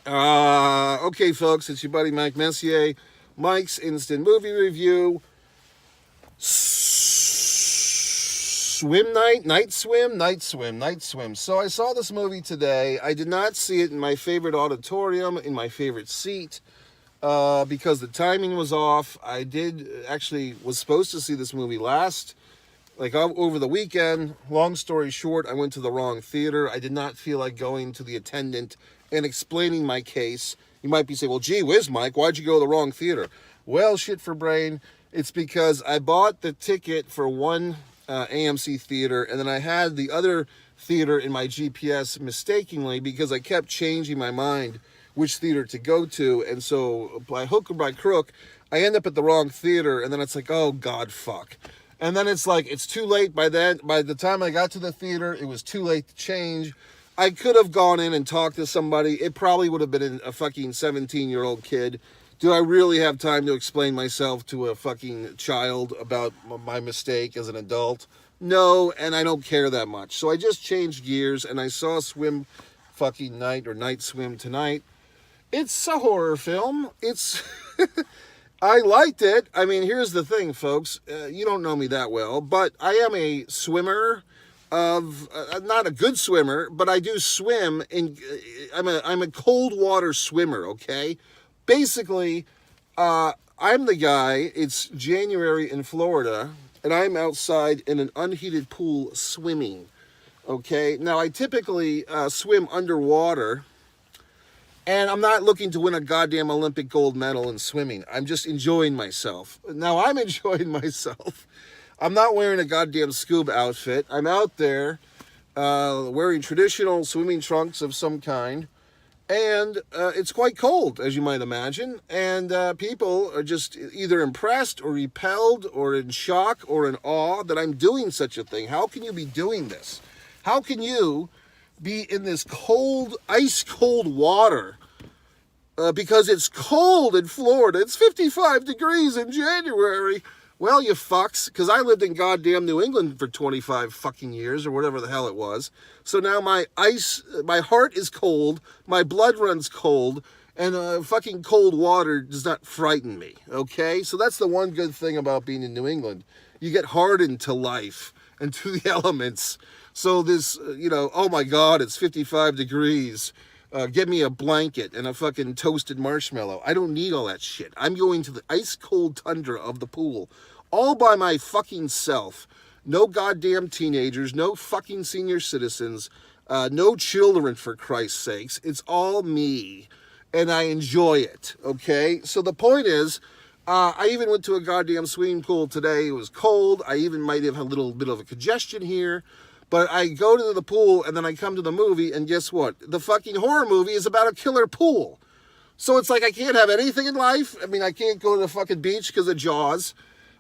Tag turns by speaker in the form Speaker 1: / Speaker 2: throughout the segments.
Speaker 1: Okay, folks, it's your buddy Mike Messier. Mike's Instant Movie Review. Swim night, night swim, night swim, night swim. So I saw this movie today. I did not see it in my favorite auditorium, in my favorite seat, because the timing was off. I was supposed to see this movie over the weekend. Long story short, I went to the wrong theater. I did not feel like going to the attendant and explaining my case. You might be saying, well, gee whiz, Mike, why'd you go to the wrong theater? Well, shit for brain. It's because I bought the ticket for one AMC theater, and then I had the other theater in my GPS mistakenly because I kept changing my mind which theater to go to. And so by hook or by crook, I end up at the wrong theater, and then it's like, oh, God, fuck. And then it's like, it's too late by then. By the time I got to the theater, it was too late to change. I could have gone in and talked to somebody. It probably would have been a fucking 17-year-old kid. Do I really have time to explain myself to a fucking child about my mistake as an adult? No, and I don't care that much. So I just changed gears, and I saw Swim fucking Night, or Night Swim tonight. It's a horror film. I liked it. I mean, here's the thing, folks. You don't know me that well, but I am a swimmer not a good swimmer, but I do swim I'm a cold water swimmer, okay? Basically, I'm the guy, it's January in Florida, and I'm outside in an unheated pool swimming, okay? Now, I typically swim underwater, and I'm not looking to win a goddamn Olympic gold medal in swimming. I'm just enjoying myself. Now, I'm enjoying myself. I'm not wearing a goddamn scuba outfit. I'm out there wearing traditional swimming trunks of some kind. And it's quite cold, as you might imagine. And people are just either impressed or repelled or in shock or in awe that I'm doing such a thing. How can you be doing this? How can you be in this cold, ice cold water? Because it's cold in Florida. It's 55 degrees in January. Well, you fucks, because I lived in goddamn New England for 25 fucking years, or whatever the hell it was. So now my heart is cold, my blood runs cold, and fucking cold water does not frighten me, okay? So that's the one good thing about being in New England. You get hardened to life and to the elements. So this, oh my God, it's 55 degrees. Get me a blanket and a fucking toasted marshmallow. I don't need all that shit. I'm going to the ice cold tundra of the pool all by my fucking self. No goddamn teenagers, no fucking senior citizens, no children, for Christ's sakes. It's all me, and I enjoy it, okay? So the point is, I even went to a goddamn swimming pool today. It was cold. I even might have had a little bit of a congestion here. But I go to the pool, and then I come to the movie, and guess what? The fucking horror movie is about a killer pool. So it's like I can't have anything in life. I mean, I can't go to the fucking beach because of Jaws.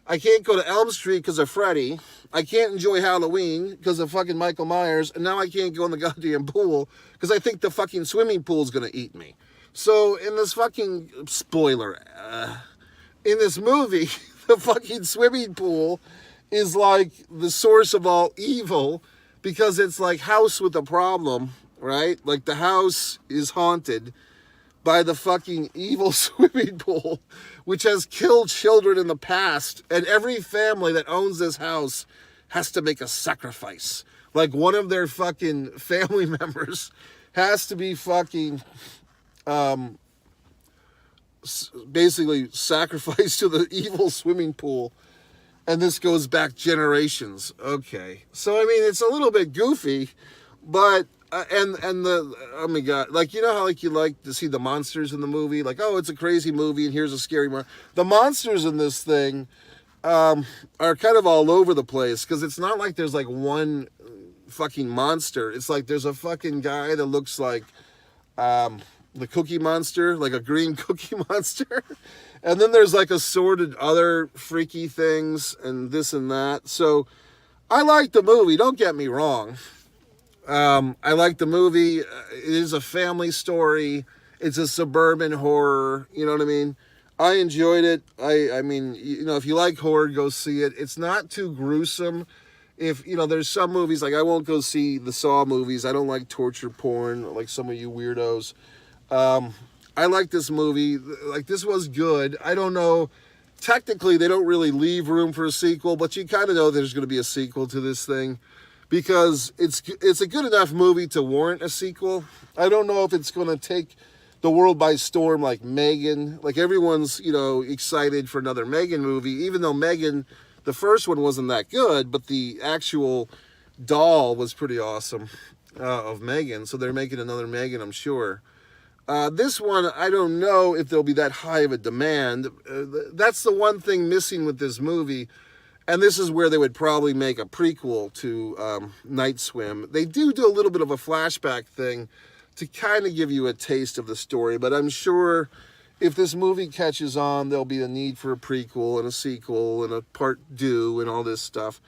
Speaker 1: I can't go to Elm Street because of Freddy. I can't enjoy Halloween because of fucking Michael Myers. And now I can't go in the goddamn pool because I think the fucking swimming pool is going to eat me. So in this fucking, spoiler, in this movie, the fucking swimming pool is like the source of all evil, because it's like House with a problem, right? Like the house is haunted by the fucking evil swimming pool, which has killed children in the past. And every family that owns this house has to make a sacrifice. Like one of their fucking family members has to be fucking basically sacrificed to the evil swimming pool. And this goes back generations. Okay. So, I mean, it's a little bit goofy, but, oh my God, like, you know how, like, you like to see the monsters in the movie? Like, oh, it's a crazy movie, and here's a scary monster. The monsters in this thing are kind of all over the place, because it's not like there's, like, one fucking monster. It's like there's a fucking guy that looks like the Cookie Monster, like a green Cookie Monster. And then there's like assorted other freaky things and this and that. So I like the movie, don't get me wrong. I like the movie. It is a family story. It's a suburban horror. You know what I mean? I enjoyed it. I mean, if you like horror, go see it. It's not too gruesome. If, there's some movies, like I won't go see the Saw movies. I don't like torture porn like some of you weirdos. I like this movie. Like, this was good. I don't know. Technically, they don't really leave room for a sequel, but you kind of know there's going to be a sequel to this thing because it's a good enough movie to warrant a sequel. I don't know if it's going to take the world by storm like Megan. Like, everyone's, excited for another Megan movie, even though Megan, the first one wasn't that good, but the actual doll was pretty awesome of Megan. So they're making another Megan, I'm sure. This one, I don't know if there'll be that high of a demand. That's the one thing missing with this movie. And this is where they would probably make a prequel to Night Swim. They do a little bit of a flashback thing to kind of give you a taste of the story. But I'm sure if this movie catches on, there'll be a need for a prequel and a sequel and a part 2 and all this stuff.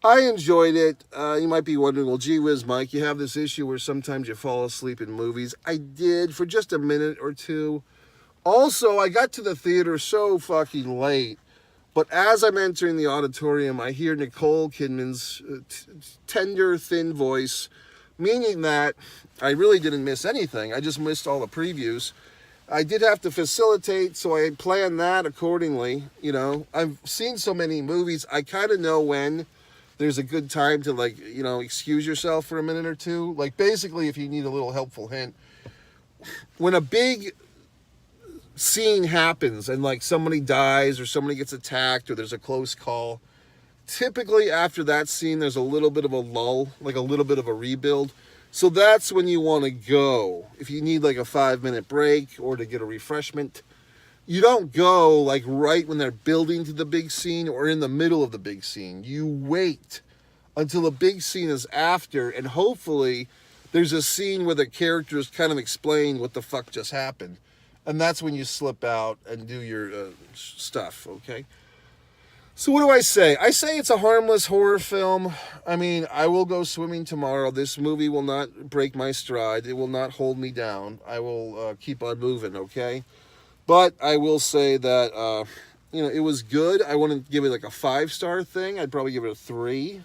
Speaker 1: I enjoyed it. You might be wondering, well, gee whiz, Mike, you have this issue where sometimes you fall asleep in movies. I did for just a minute or two. Also, I got to the theater so fucking late. But as I'm entering the auditorium, I hear Nicole Kidman's tender, thin voice, meaning that I really didn't miss anything. I just missed all the previews. I did have to facilitate, so I planned that accordingly. I've seen so many movies, I kind of know when there's a good time to, excuse yourself for a minute or two. Like, basically, if you need a little helpful hint, when a big scene happens and, somebody dies or somebody gets attacked or there's a close call, typically after that scene, there's a little bit of a lull, like a little bit of a rebuild. So that's when you want to go. If you need, a 5-minute break or to get a refreshment, you don't go right when they're building to the big scene or in the middle of the big scene. You wait until the big scene is after, and hopefully there's a scene where the characters kind of explain what the fuck just happened. And that's when you slip out and do your stuff, okay? So what do I say? I say it's a harmless horror film. I mean, I will go swimming tomorrow. This movie will not break my stride. It will not hold me down. I will keep on moving, okay? But I will say that, it was good. I wouldn't give it a 5-star thing. I'd probably give it a 3.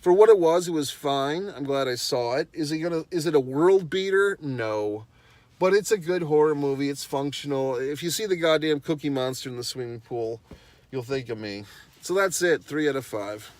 Speaker 1: For what it was fine. I'm glad I saw it. Is it a world beater? No. But it's a good horror movie. It's functional. If you see the goddamn Cookie Monster in the swimming pool, you'll think of me. So that's it. 3 out of 5.